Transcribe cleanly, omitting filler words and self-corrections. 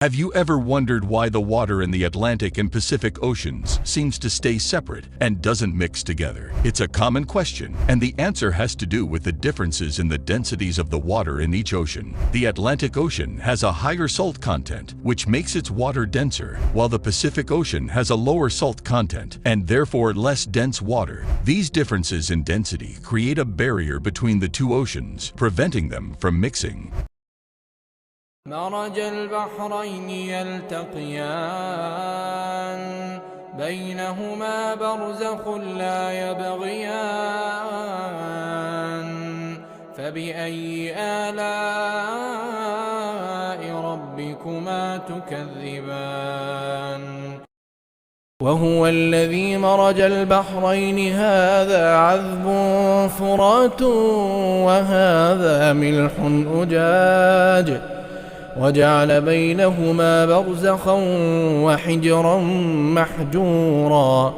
Have you ever wondered why the water in the Atlantic and Pacific Oceans seems to stay separate and doesn't mix together? It's a common question, and the answer has to do with the differences in the densities of the water in each ocean. The Atlantic Ocean has a higher salt content, which makes its water denser, while the Pacific Ocean has a lower salt content, and therefore less dense water. These differences in density create a barrier between the two oceans, preventing them from mixing. مرج البحرين يلتقيان بينهما برزخ لا يبغيان فبأي آلاء ربكما تكذبان وهو الذي مرج البحرين هذا عذب فرات وهذا ملح أجاج وجعل بينهما برزخا وحجرا محجورا